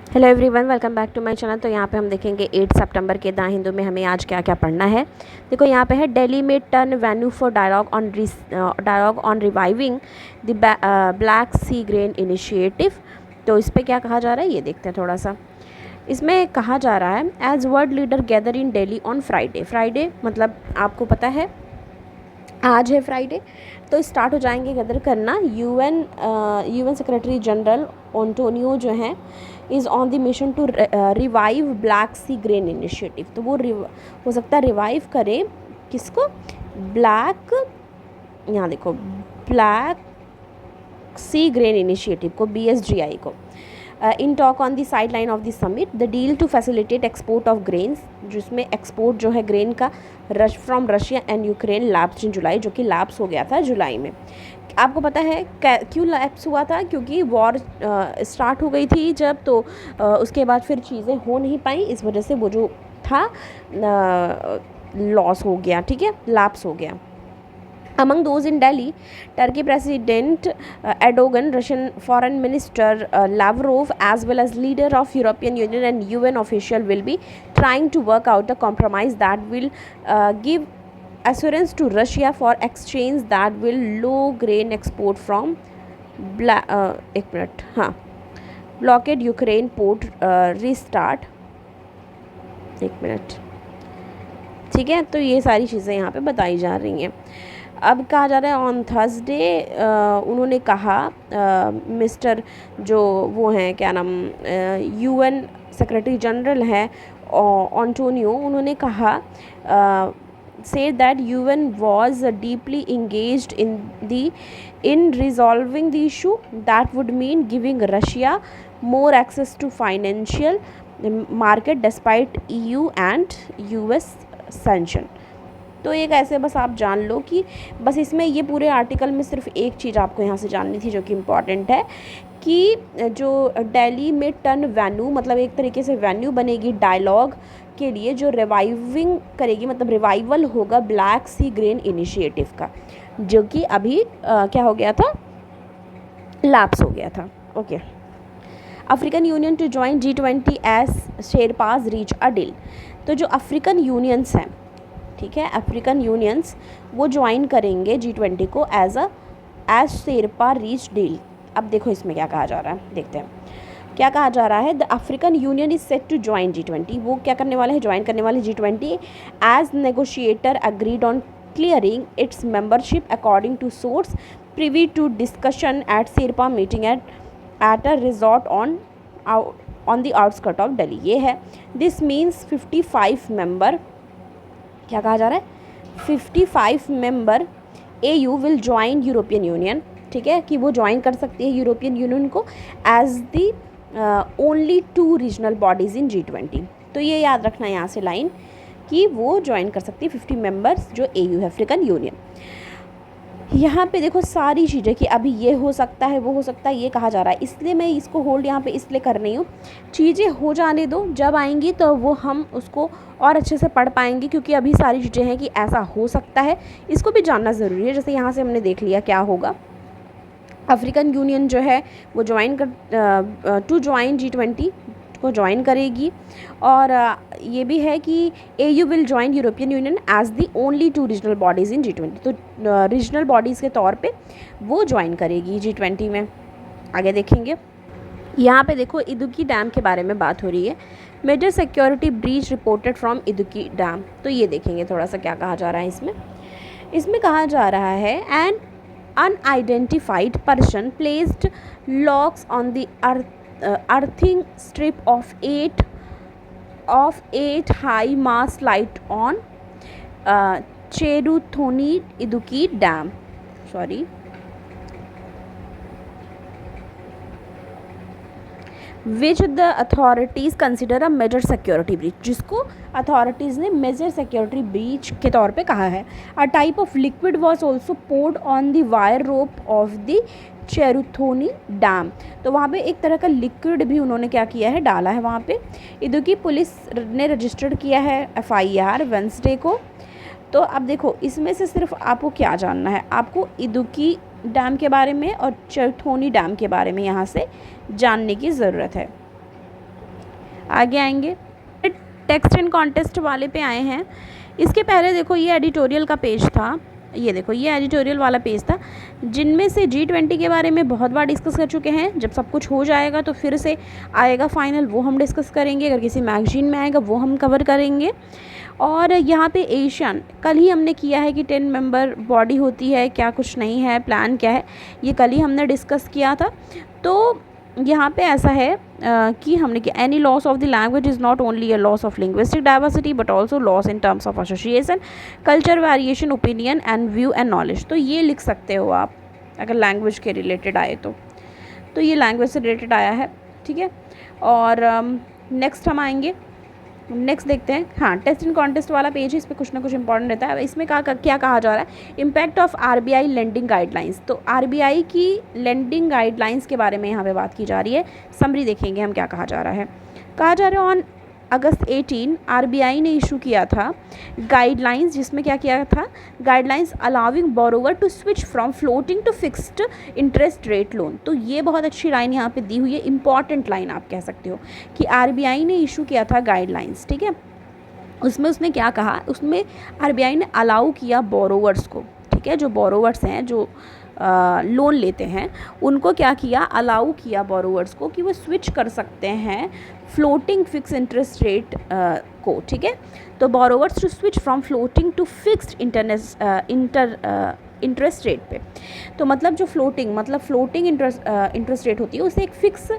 Hello everyone, welcome back to my channel. तो यहाँ पे हम देखेंगे 8 सितंबर के द हिंदू में हमें आज क्या क्या पढ़ना है। देखो यहाँ पे है दिल्ली में turn venue for dialogue on reviving the Black C grain initiative. तो इस पर क्या कहा जा रहा है ये देखते हैं थोड़ा सा। इसमें कहा जा रहा है as world leader gather in Delhi on Friday मतलब आपको पता है आज है फ्राइडे, तो स्टार्ट हो जाएंगे गदर करना। यूएन सेक्रेटरी जनरल एंटोनियो जो हैं is on the mission to revive Black C grain initiative. तो वो हो सकता है रिवाइव करें किसको, ब्लैक, यहाँ देखो ब्लैक सी ग्रेन इनिशिएटिव को, BSGI को। In talk on the side line of the summit the deal to facilitate export of grains, जिसमें एक्सपोर्ट जो है ग्रेन का from Russia and Ukraine lapse in July, जो कि लैप्स हो गया था जुलाई में। आपको पता है क्यों लैप्स हुआ था? क्योंकि वॉर स्टार्ट हो गई थी जब, तो उसके बाद फिर चीज़ें हो नहीं पाई, इस वजह से वो जो था लॉस हो गया, ठीक है, लैप्स हो गया। Among those in Delhi, Turkey President Erdogan, Russian Foreign Minister Lavrov, as well as leader of European Union and UN official will be trying to work out a compromise that will give assurance to Russia for exchange that will low grain export from एक minute, हाँ, blockade Ukraine port restart, एक minute, ठीक है। तो ये सारी चीज़ें यहाँ पे बताई जा रही हैं। अब कहा जा रहा है ऑन थर्सडे उन्होंने कहा, मिस्टर जो वो हैं क्या नाम, UN सेक्रेटरी जनरल है एंटोनियो, उन्होंने कहा said that UN was deeply engaged in resolving the issue that would mean giving Russia more access to financial market despite EU and US sanction। तो एक ऐसे बस आप जान लो कि बस इसमें ये पूरे आर्टिकल में सिर्फ एक चीज़ आपको यहाँ से जाननी थी जो कि इम्पॉर्टेंट है, कि जो दिल्ली में टर्न वेन्यू मतलब एक तरीके से वेन्यू बनेगी डायलॉग के लिए, जो रिवाइविंग करेगी, मतलब रिवाइवल होगा ब्लैक सी ग्रेन इनिशिएटिव का, जो कि अभी क्या हो गया था, लैप्स हो गया था। Okay. African union to join G20 as sherpas reach a deal. तो जो अफ्रीकन यूनियंस हैं, ठीक है, अफ्रीकन यूनियंस वो ज्वाइन करेंगे G20 को एज शेरपा रीच डील। अब देखो इसमें क्या कहा जा रहा है, देखते हैं क्या कहा जा रहा है। The African Union is set to join G20, वो क्या करने वाले हैं, ज्वाइन करने वाले G20 as negotiator agreed on clearing its membership according to source privy to discussion at sherpa meeting at a resort on the outskirt of Delhi. ये है, this means 55 member, क्या कहा जा रहा है, 55 member AU will join European Union, ठीक है, कि वो ज्वाइन कर सकती है यूरोपियन यूनियन को as the only 2 regional bodies in G20। तो ये याद रखना यहाँ से लाइन, कि वो ज्वाइन कर सकती है 50 मेंबर्स जो AU है, अफ्रीकन यूनियन। यहाँ पे देखो सारी चीज़ें कि अभी ये हो सकता है, वो हो सकता है, ये कहा जा रहा है, इसलिए मैं इसको होल्ड यहाँ पे इसलिए कर रही हूँ, चीज़ें हो जाने दो, जब आएंगी तो वो हम उसको और अच्छे से पढ़ पाएंगे, क्योंकि अभी सारी चीज़ें हैं कि ऐसा हो सकता है, इसको भी जानना ज़रूरी है। जैसे यहाँ से हमने देख लिया क्या होगा, अफ्रीकन यूनियन जो है वो टू ज्वाइन G20 को ज्वाइन करेगी, और ये भी है कि AU will join European Union as the only 2 regional bodies in G20। तो रीजनल बॉडीज़ के तौर पे वो ज्वाइन करेगी G20 में। आगे देखेंगे, यहाँ पे देखो इदुक्की डैम के बारे में बात हो रही है। Major security breach reported from Idukki dam. तो ये देखेंगे थोड़ा सा क्या कहा जा रहा है इसमें कहा जा रहा है an unidentified person placed locks on the earthing strip of 8 high mast light on Cheruthoni Idukki Dam, sorry, which the authorities consider a major security breach, जिसको authorities ने major security breach के तौर पे कहा है। A type of liquid was also poured on the wire rope of the Cheruthoni dam. तो वहाँ पे एक तरह का लिक्विड भी उन्होंने क्या किया है, डाला है वहाँ पे। इदुक्की पुलिस ने रजिस्टर्ड किया है FIR वेंसडे को। तो अब देखो इसमें से सिर्फ आपको क्या जानना है, आपको इदुक्की डैम के बारे में और चेरुथोनी डैम के बारे में यहाँ से जानने की ज़रूरत है। आगे आएंगे, टेक्स्ट एंड कॉन्टेस्ट वाले पे आए हैं। इसके पहले देखो ये एडिटोरियल का पेज था, ये देखो ये एडिटोरियल वाला पेज था, जिनमें से G20 के बारे में बहुत बार डिस्कस कर चुके हैं। जब सब कुछ हो जाएगा तो फिर से आएगा फाइनल, वो हम डिस्कस करेंगे। अगर किसी मैगजीन में आएगा वो हम कवर करेंगे। और यहाँ पे एशियन कल ही हमने किया है कि 10 मेंबर बॉडी होती है, क्या कुछ नहीं है, प्लान क्या है, ये कल ही हमने डिस्कस किया था। तो यहाँ पे ऐसा है कि हमने कि any loss of the language is not only a loss of linguistic diversity but also loss in terms of association, culture, variation, opinion and view and knowledge. तो ये लिख सकते हो आप अगर लैंग्वेज के रिलेटेड आए तो ये लैंग्वेज से रिलेटेड आया है, ठीक है। और नेक्स्ट हम आएंगे, नेक्स्ट देखते हैं। हाँ, टेस्ट एंड कॉन्टेस्ट वाला पेज है, इस पर कुछ ना कुछ इंपॉर्टेंट रहता है। इसमें क्या कहा जा रहा है, impact of RBI lending guidelines. तो RBI की लेंडिंग गाइडलाइंस के बारे में यहाँ पे बात की जा रही है। समरी देखेंगे हम क्या कहा जा रहा है। कहा जा रहा है ऑन अगस्त 18 RBI ने इशू किया था गाइडलाइंस, जिसमें क्या किया था, guidelines allowing borrower to switch from floating to fixed interest rate loan. तो ये बहुत अच्छी लाइन यहाँ पे दी हुई है, इंपॉर्टेंट लाइन आप कह सकते हो कि RBI ने इशू किया था गाइडलाइंस, ठीक है। उसमें उसने क्या कहा, उसमें RBI ने अलाउ किया बोरोवर्स को, ठीक है, जो बोरोवर्स हैं, जो लोन लेते हैं, उनको क्या किया, अलाउ किया बोरोवर्स को कि वो स्विच कर सकते हैं फ्लोटिंग फिक्स इंटरेस्ट रेट को, ठीक है। तो borrowers to switch from floating to fixed interest rate पे। तो मतलब जो फ्लोटिंग इंटरेस्ट रेट होती है उसे एक फिक्स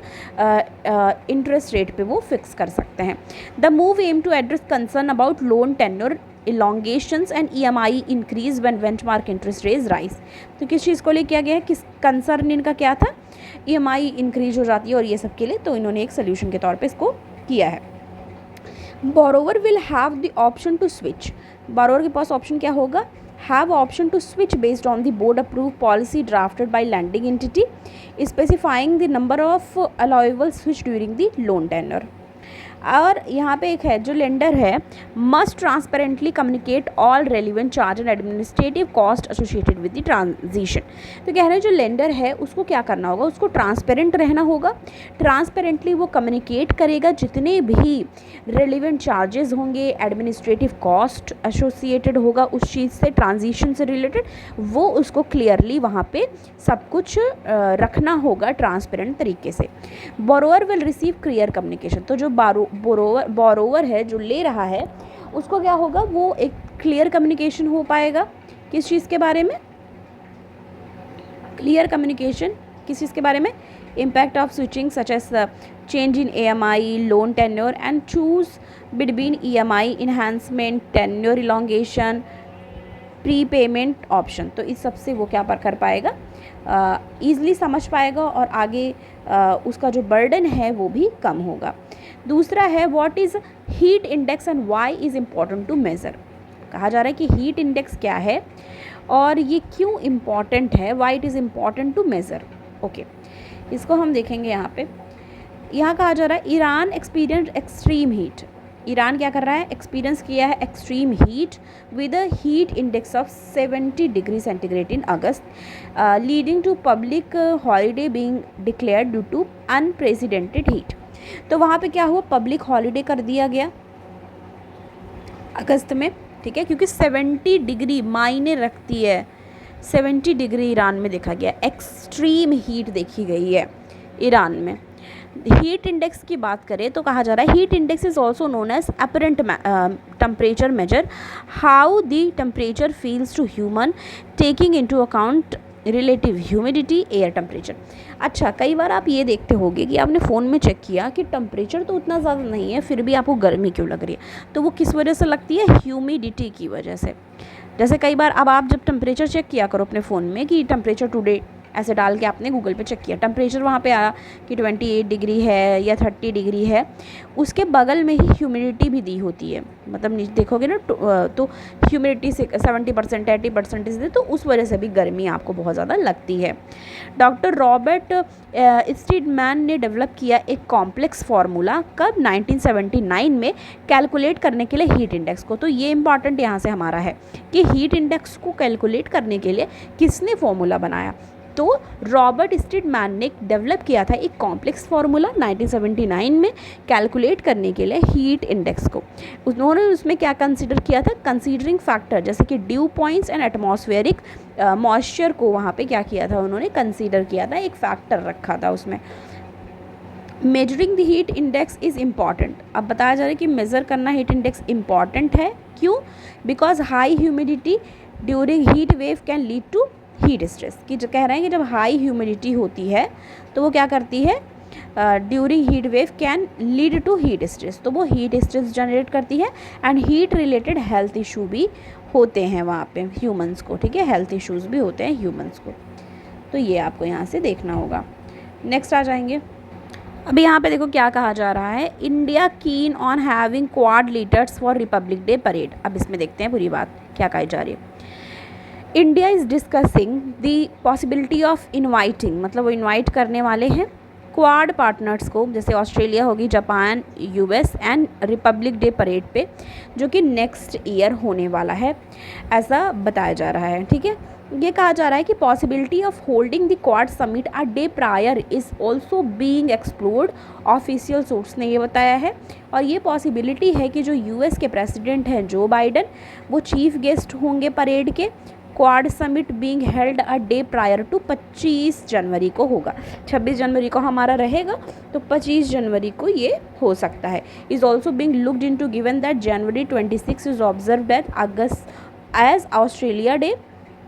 इंटरेस्ट रेट पे वो फिक्स कर सकते हैं। The move aim to address concern about loan tenure elongations and EMI increase when benchmark interest rates rise। तो किस चीज़ को लिए किया गया है, किस कंसर्न इनका क्या था, EMI इंक्रीज हो जाती है और ये सब के लिए, तो इन्होंने एक सोल्यूशन के तौर पे इसको किया है। Borrower will have the option to switch, borrower के पास ऑप्शन क्या होगा, have option to switch based on the board approved policy drafted by lending entity specifying the number of allowable switch during the loan tenure। और यहाँ पे एक है, जो लेंडर है must transparently communicate all relevant charge and administrative cost associated with the transition. तो कह रहे हैं जो लेंडर है उसको क्या करना होगा, उसको ट्रांसपेरेंट रहना होगा, ट्रांसपेरेंटली वो कम्युनिकेट करेगा जितने भी रेलिवेंट चार्जेस होंगे, एडमिनिस्ट्रेटिव कॉस्ट एसोसिएटेड होगा उस चीज़ से, ट्रांजिशन से रिलेटेड, वो उसको क्लियरली वहाँ पे सब कुछ रखना होगा ट्रांसपेरेंट तरीके से। Borrower will receive clear communication. तो जो बोरोवर है, जो ले रहा है, उसको क्या होगा, वो एक क्लियर कम्युनिकेशन हो पाएगा किस चीज़ के बारे में, क्लियर कम्युनिकेशन किस चीज़ के बारे में, impact of switching such as change in EMI, loan tenure and choose between EMI enhancement, tenure elongation, prepayment option. तो इस सब से वो क्या पर कर पाएगा, ईज़िली समझ पाएगा और आगे उसका जो बर्डन है वो भी कम होगा। दूसरा है what is heat index and why is important to measure. कहा जा रहा है कि हीट इंडेक्स क्या है और ये क्यों इम्पॉर्टेंट है, why it is important to measure. Okay, इसको हम देखेंगे यहाँ पे। यहाँ कहा जा रहा है Iran experience extreme heat. Iran क्या कर रहा है, एक्सपीरियंस किया है extreme heat with a heat index of 70 degree centigrade in August, leading to public holiday being declared due to unprecedented heat. तो वहाँ पे क्या हुआ, पब्लिक हॉलीडे कर दिया गया अगस्त में, ठीक है, क्योंकि 70 डिग्री मायने रखती है, 70 डिग्री ईरान में देखा गया, एक्सट्रीम हीट देखी गई है ईरान में। हीट इंडेक्स की बात करें तो कहा जा रहा है heat index is also known as apparent temperature measure how the temperature feels to human taking into account relative humidity, air temperature. अच्छा, कई बार आप ये देखते होंगे कि आपने फ़ोन में चेक किया कि टेम्परेचर तो उतना ज़्यादा नहीं है फिर भी आपको गर्मी क्यों लग रही है, तो वो किस वजह से लगती है, ह्यूमिडिटी की वजह से। जैसे कई बार अब आप जब टेम्परेचर चेक किया करो अपने फ़ोन में कि टेम्परेचर टुडे ऐसे डाल के आपने गूगल पे चेक किया, टेम्परेचर वहाँ पे आया कि 28 डिग्री है या 30 डिग्री है, उसके बगल में ही ह्यूमिडिटी भी दी होती है, मतलब देखोगे ना तो ह्यूमिडिटी 70% 80% इसलिए, तो उस वजह से भी गर्मी आपको बहुत ज़्यादा लगती है। डॉक्टर रॉबर्ट स्टीडमैन ने डेवलप किया एक कॉम्प्लेक्स फार्मूला कब, 1979 में, कैलकुलेट करने के लिए हीट इंडेक्स को। तो ये इंपॉर्टेंट यहाँ से हमारा है कि हीट इंडेक्स को कैलकुलेट करने के लिए किसने फॉर्मूला बनाया, तो रॉबर्ट स्टिडमैन ने डेवलप किया था एक कॉम्प्लेक्स फार्मूला 1979 में कैलकुलेट करने के लिए हीट इंडेक्स को। उन्होंने उसमें क्या कंसीडर किया था, कंसीडरिंग फैक्टर जैसे कि due points and atmospheric moisture को वहाँ पे क्या किया था उन्होंने कंसीडर किया था, एक फैक्टर रखा था उसमें। Measuring the heat index is important. अब बताया जा रहा है कि मेज़र करना हीट इंडेक्स इम्पॉर्टेंट है, क्यों? Because high humidity during heat wave can lead to heat stress. कि जो कह रहे हैं कि जब हाई ह्यूमिडिटी होती है तो वो क्या करती है, during heat wave can lead to heat stress, तो वो हीट स्ट्रेस जनरेट करती है and heat related health issue भी होते हैं वहाँ पे ह्यूमंस को, ठीक है, हेल्थ इश्यूज़ भी होते हैं ह्यूमंस को। तो ये आपको यहाँ से देखना होगा। नेक्स्ट आ जाएंगे। अभी यहाँ पे देखो क्या कहा जा रहा है, India keen on having quad leaders for Republic day parade. अब इसमें देखते हैं पूरी बात क्या कही जा रही है। India is discussing the possibility of inviting, मतलब वो इनवाइट करने वाले हैं क्वाड पार्टनर्स को, जैसे ऑस्ट्रेलिया होगी, Japan, US and Republic day parade पे, जो कि नेक्स्ट ईयर होने वाला है, ऐसा बताया जा रहा है, ठीक है। ये कहा जा रहा है कि possibility of holding the quad summit a day prior is also being explored, official source ने ये बताया है। और ये पॉसिबिलिटी है कि जो यूएस के प्रेसिडेंट हैं जो बाइडन, वो चीफ गेस्ट होंगे परेड के। Quad summit being held a day prior to 25 January को होगा। 26 जनवरी को हमारा रहेगा, तो 25 जनवरी को ये हो सकता है। Is also being looked into given that January 26 is observed at August as Australia Day,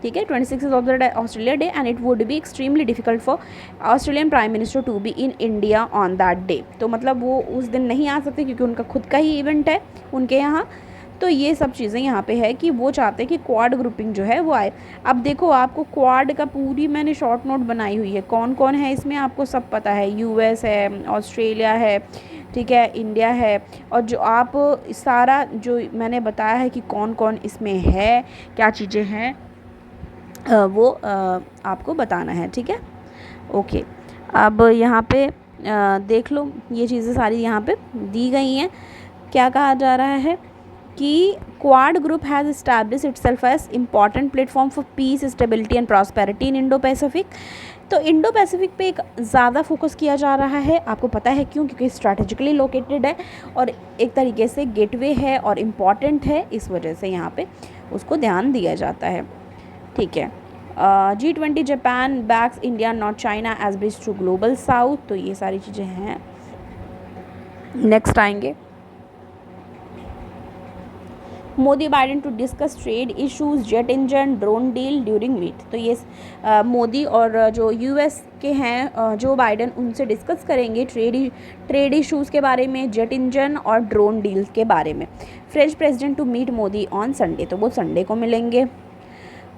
ठीक है, 26 is observed as Australia Day and it would be extremely difficult for Australian prime minister to be in India on that day. तो मतलब वो उस दिन नहीं आ सकते क्योंकि उनका खुद का ही इवेंट है उनके यहाँ। तो ये सब चीज़ें यहाँ पे है कि वो चाहते हैं कि क्वाड ग्रुपिंग जो है वो आए। अब देखो आपको क्वाड का पूरी मैंने शॉर्ट नोट बनाई हुई है, कौन कौन है इसमें आपको सब पता है, यूएस है, ऑस्ट्रेलिया है, ठीक है, इंडिया है, और जो आप सारा जो मैंने बताया है कि कौन कौन इसमें है, क्या चीज़ें हैं, वो आपको बताना है, ठीक है, ओके। अब यहाँ पे देख लो, ये चीज़ें सारी यहाँ पे दी गई हैं। क्या कहा जा रहा है कि Quad group has establish itself as important platform for peace, stability and prosperity in Indo Pacific. तो इंडो पैसिफिक पे एक ज़्यादा फोकस किया जा रहा है, आपको पता है क्यों? क्योंकि स्ट्रैटेजिकली लोकेटेड है और एक तरीके से गेटवे है और इम्पॉर्टेंट है, इस वजह से यहाँ पे उसको ध्यान दिया जाता है, ठीक है। G20 Japan backs India not China as bridge to Global South. तो ये सारी चीज़ें हैं। नेक्स्ट आएंगे, Modi Biden to discuss trade issues, jet engine, drone deal during meet. तो ये मोदी और जो यूएस के हैं जो बाइडेन, उनसे डिस्कस करेंगे ट्रेड इश्यूज़ के बारे में, जेट इंजन और ड्रोन डील के बारे में। French president to meet Modi on Sunday, तो वो संडे को मिलेंगे।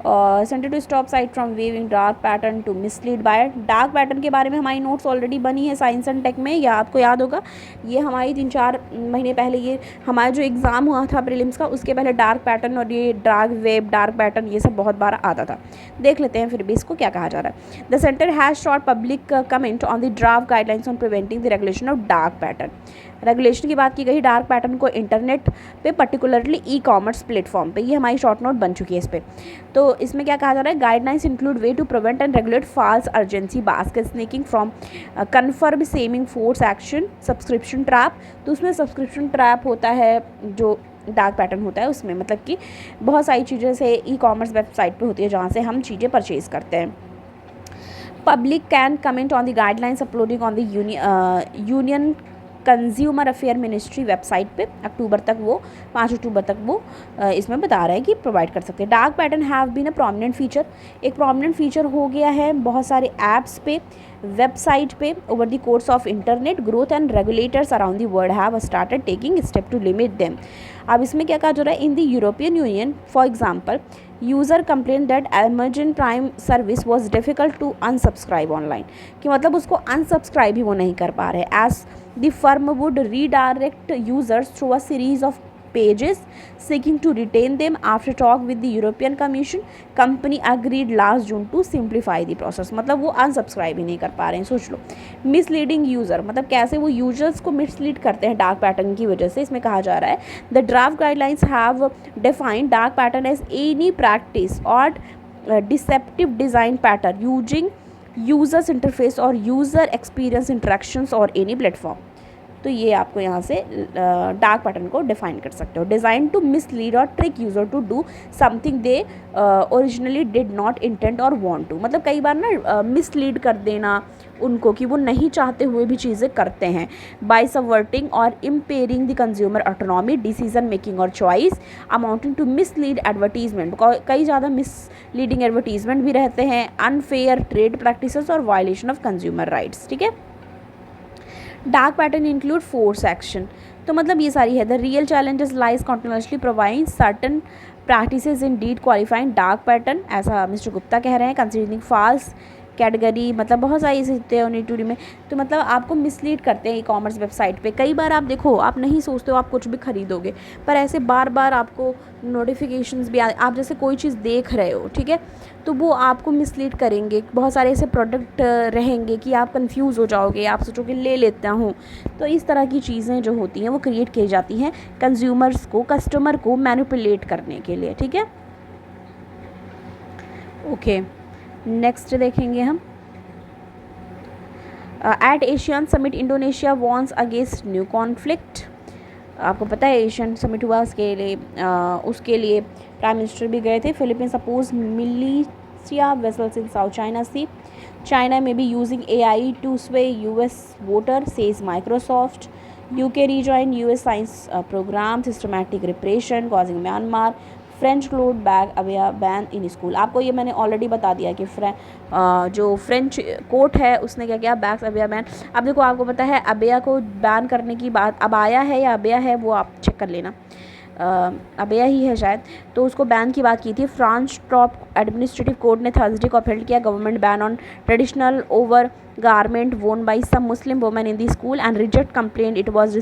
Centre to stop site from weaving dark pattern to mislead buy. Dark pattern के बारे में हमारी नोट्स ऑलरेडी बनी है साइंस एंड टेक में, या आपको याद होगा, ये हमारी 3-4 महीने पहले ये हमारा जो एग्ज़ाम हुआ था प्रीलिम्स का, उसके पहले डार्क पैटर्न और ये डार्क वेब, डार्क पैटर्न, ये सब बहुत बार आता था। देख लेते हैं फिर भी इसको क्या कहा जा रहा है। The centre has short public comment on the draft guidelines on preventing the regulation of dark pattern. Regulation की बात की गई डार्क पैटर्न को इंटरनेट पे, पर्टिकुलरली ई कॉमर्स प्लेटफॉर्म पे। ये हमारी शॉर्ट नोट बन चुकी है इस पर। तो इसमें क्या कहा जा रहा है, guidelines include way to prevent and regulate false urgency, basket sneaking from confirm shaming force action, subscription trap. तो उसमें सब्सक्रिप्शन ट्रैप होता है जो डार्क पैटर्न होता है उसमें, मतलब कि बहुत सारी चीज़ें से ई कॉमर्स वेबसाइट पे होती है जहाँ से हम चीज़ें परचेज़ करते हैं। Public can comment on the guidelines uploading on the union consumer affair ministry website पे। अक्टूबर तक वो 5 अक्टूबर तक वो इसमें बता रहा है कि प्रोवाइड कर सकते हैं। Dark pattern have been a prominent feature, एक प्रोमिनेंट फीचर हो गया है बहुत सारे ऐप्स पे, वेबसाइट पे over the course of internet growth and regulators around the world have started taking step to limit them. अब इसमें क्या कहा जा रहा है, in the European Union for example user complain that Amazon Prime service was difficult to unsubscribe online, कि मतलब उसको अनसब्सक्राइब ही वो नहीं कर पा रहे। As the firm would redirect users through a series of pages seeking to retain them. After talk with the European Commission, company agreed last June to simplify the process. मतलब वो unsubscribe ही नहीं कर पा रहे हैं, सोच लो। Misleading user, मतलब कैसे वो यूजर्स को मिसलीड करते हैं डार्क पैटर्न की वजह से। इसमें कहा जा रहा है the draft guidelines have defined dark pattern as any practice और deceptive design pattern using users interface और यूज़र एक्सपीरियंस इंटरेक्शंस और एनी प्लेटफॉर्म। तो ये आपको यहाँ से डार्क पैटर्न को डिफाइन कर सकते हो। डिज़ाइन टू मिसलीड और trick user to do something they originally did not intent और वांट टू। मतलब कई बार ना मिसलीड कर देना उनको कि वो नहीं चाहते हुए भी चीज़ें करते हैं। बाय सबवर्टिंग और impairing the consumer autonomy, decision making और choice, amounting to mislead advertisement. कई ज़्यादा मिसलीडिंग एडवर्टीजमेंट भी रहते हैं, अनफेयर ट्रेड प्रैक्टिसेस और वायलेशन ऑफ कंज्यूमर राइट्स। ठीक है। Dark pattern include force action. तो मतलब ये सारी है। The real challenges lies continuously provide certain practices indeed qualifying dark pattern, ऐसा मिस्टर गुप्ता कह रहे हैं। कंसिडरिंग फॉल्स कैटेगरी, मतलब बहुत सारी चीज़ें होते हैं यूनिटूरी में। तो मतलब आपको मिसलीड करते हैं ई कॉमर्स वेबसाइट पे। कई बार आप देखो, आप नहीं सोचते हो आप कुछ भी खरीदोगे, पर ऐसे बार बार आपको नोटिफिकेशंस भी आप जैसे कोई चीज़ देख रहे हो, ठीक है, तो वो आपको मिसलीड करेंगे। बहुत सारे ऐसे प्रोडक्ट रहेंगे कि आप कंफ्यूज हो जाओगे, आप सोचोगे ले लेता हूँ। तो इस तरह की चीज़ें जो होती हैं वो क्रिएट की जाती हैं कंज्यूमर्स को, कस्टमर को मैनिपुलेट करने के लिए। ठीक है, ओके। नेक्स्ट देखेंगे हम। At ASEAN summit Indonesia warns against new conflict. आपको पता है एशियन समिट हुआ, उसके लिए प्राइम मिनिस्टर भी गए थे। Philippines oppose militia vessels in South China sea. China may be using AI to sway US voter, says Microsoft. UK rejoined US science program, systematic repression causing Myanmar. French cloth bag abaya ban in school. आपको ये मैंने already बता दिया कि जो French coat है उसने क्या किया, बैग्स अबेया बैन। अब देखो, आपको पता है अबेया को बैन करने की बात अब आया है या अबेया है, वो आप चेक कर लेना। अबेया ही है शायद। तो उसको बैन की बात की थी। फ्रांस टॉप एडमिनिस्ट्रेटिव कोर्ट ने थर्सडे को अपील किया government ban on traditional over garment worn by some Muslim women in the school and reject complaint it was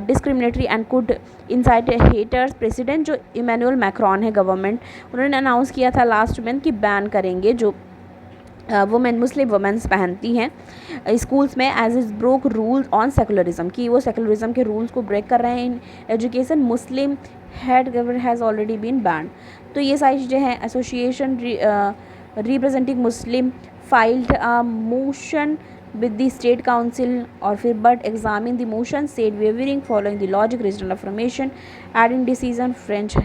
discriminatory and could incite haters। President जो Emmanuel Macron है government, उन्होंने announce किया था last month कि ban करेंगे जो women मुस्लिम women's पहनती हैं स्कूल्स में, as is broke rules on secularism, कि वो सेकुलरिज्म के रूल्स को ब्रेक कर रहे हैं in education. Muslim head governor has already been ban. तो ये सारी चीज़ें हैं। Association representing Muslim filed a motion with the state council और फिर but examined the motion said wavering following the logic regional affirmation adding decision French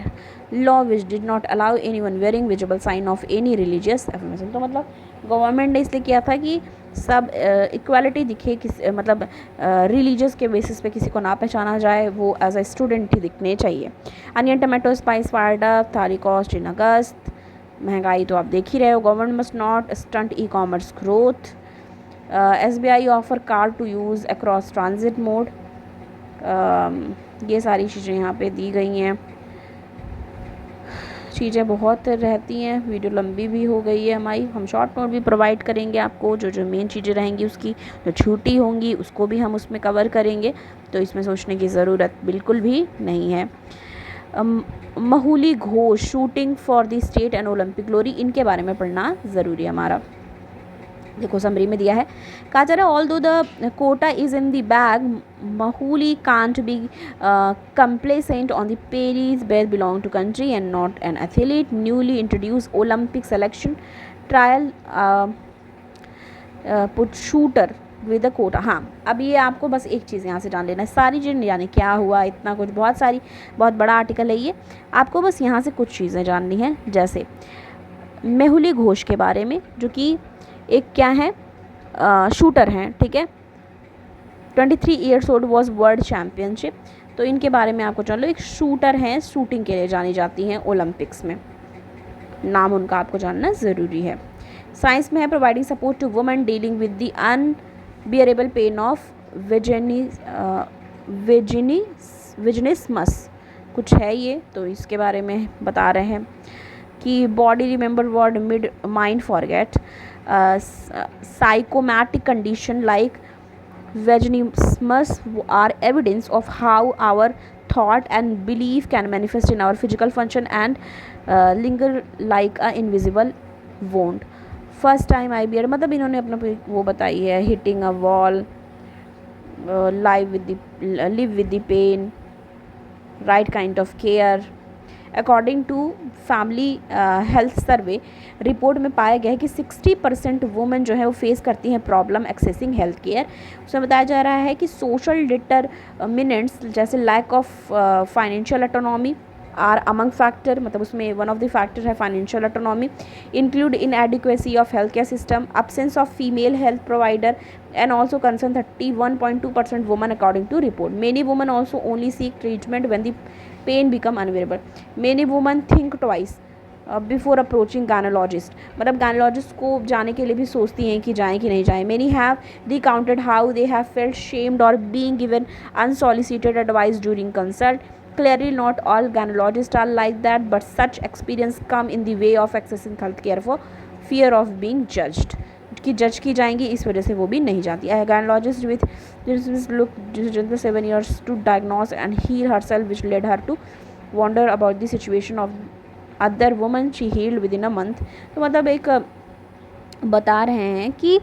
law which did not allow anyone wearing visible sign of any religious affirmation। तो मतलब government ने इसलिए किया था कि सब इक्वालिटी दिखे, मतलब रिलीजियस के बेसिस पे किसी को ना पहचाना जाए, वो एज अ स्टूडेंट ही दिखने चाहिए। Onion tomato spice fired up, thali cost in August. महंगाई तो आप देख ही रहे हो। Government must not stunt e-commerce growth. SBI offer card to use across transit mode. ये सारी चीज़ें यहाँ पे दी गई हैं। चीज़ें बहुत रहती हैं, वीडियो लंबी भी हो गई है हमारी। हम शॉर्ट नोट भी प्रोवाइड करेंगे आपको, जो मेन चीज़ें रहेंगी उसकी, जो छूटी होंगी उसको भी हम उसमें कवर करेंगे। तो इसमें सोचने की ज़रूरत बिल्कुल भी नहीं है। Mahuli Ghosh shooting for the state and Olympic glory, इनके बारे में पढ़ना ज़रूरी है हमारा। देखो समरी में दिया है, कहा जा रहा है all though the quota is in the bag महूली can't be complacent on the Paris where belong to country and not an athlete. Newly introduce Olympic selection trial put shooter with the quota. हाँ, अब ये आपको बस एक चीज़ यहाँ से जान लेना है, सारी चीज़ यानी क्या हुआ, इतना कुछ, बहुत बड़ा आर्टिकल है ये। आपको बस यहाँ से कुछ चीज़ें जाननी है, जैसे मेहुली घोष के बारे में, जो कि एक क्या है, शूटर हैं, ठीक है। 23 years old was world championship. तो इनके बारे में आपको जान लो। एक शूटर हैं, शूटिंग के लिए जानी जाती हैं ओलंपिक्स में, नाम उनका आपको जानना ज़रूरी है। साइंस में है, providing support to women dealing with the unbearable pain of vaginismus, कुछ है ये, तो इसके बारे में बता रहे हैं कि body remember word mid mind forget, psychomatic condition like vaginismus are evidence of how our thought and belief can manifest in our physical function and linger like a invisible wound। First time I bear, मतलब इन्होंने अपना वो बताई है, hitting a wall, live with the pain, right kind of care, according to family health survey report में पाया गया है कि 60% वुमेन जो है वो फेस करती हैं प्रॉब्लम एक्सेसिंग हेल्थ केयर। उसमें बताया जा रहा है कि सोशल डिटरमिनेंट्स जैसे lack of financial autonomy are among factor, मतलब उसमें वन ऑफ द फैक्टर है financial autonomy, include inadequacy of health care system, absence of female health provider, and also concern 31.2% women according to report. Many women also only seek treatment when the pain become unbearable. Many women think twice before approaching gynaecologist, मतलब gynaecologist को जाने के लिए भी सोचती हैं कि जाएँ कि नहीं जाएँ। Many have recounted how they have felt shamed और being given unsolicited advice during consult. Clearly not all gynecologists are like that, but such experience come in the way of accessing health care for fear of being judged, कि जज की जाएंगी इस वजह से वो भी नहीं जाती है। Gynaecologist with look 7 years to diagnose and heal herself, which led her to wonder about the situation of other women she healed within a month। तो मतलब एक बता रहे हैं कि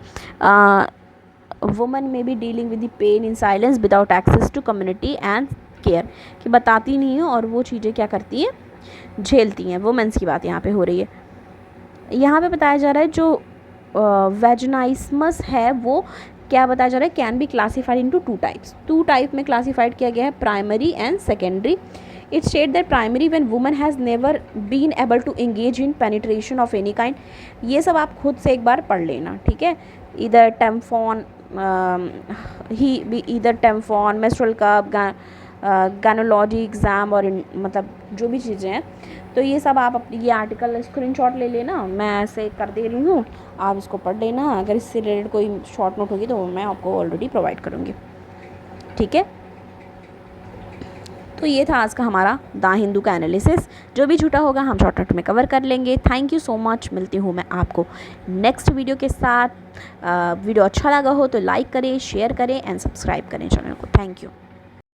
woman may be dealing with the pain in silence without access to community and care, कि बताती नहीं है और वो चीज़ें क्या करती हैं, झेलती हैं। वुमेंस की बात यहाँ पे हो रही है। यहाँ पे बताया जा रहा है जो वेजिनाइस्मस है वो क्या बताया जा रहा है, can be classified into 2 types. 2 type में क्लासीफाइड किया गया है, primary and secondary. It state that primary when woman has never been able to engage in penetration of any kind. ये सब आप खुद से एक बार पढ़ लेना, ठीक है। इधर टेम्फॉन इधर टेम्फॉन, मेस्ट्रुअल कप, गायनोलॉजी एग्ज़ाम और मतलब जो भी चीज़ें हैं, तो ये सब आप अपनी ये आर्टिकल स्क्रीनशॉट ले लेना, मैं ऐसे कर दे रही हूँ, आप इसको पढ़ लेना। अगर इससे रिलेटेड कोई शॉर्ट नोट होगी तो मैं आपको ऑलरेडी प्रोवाइड करूँगी, ठीक है। तो ये था आज का हमारा द हिंदू का एनालिसिस। जो भी छूटा होगा हम शॉर्टकट में कवर कर लेंगे। Thank you so much. मिलती हूँ मैं आपको नेक्स्ट वीडियो के साथ। वीडियो अच्छा लगा हो तो लाइक करें, शेयर करें एंड सब्सक्राइब करें चैनल को। Thank you.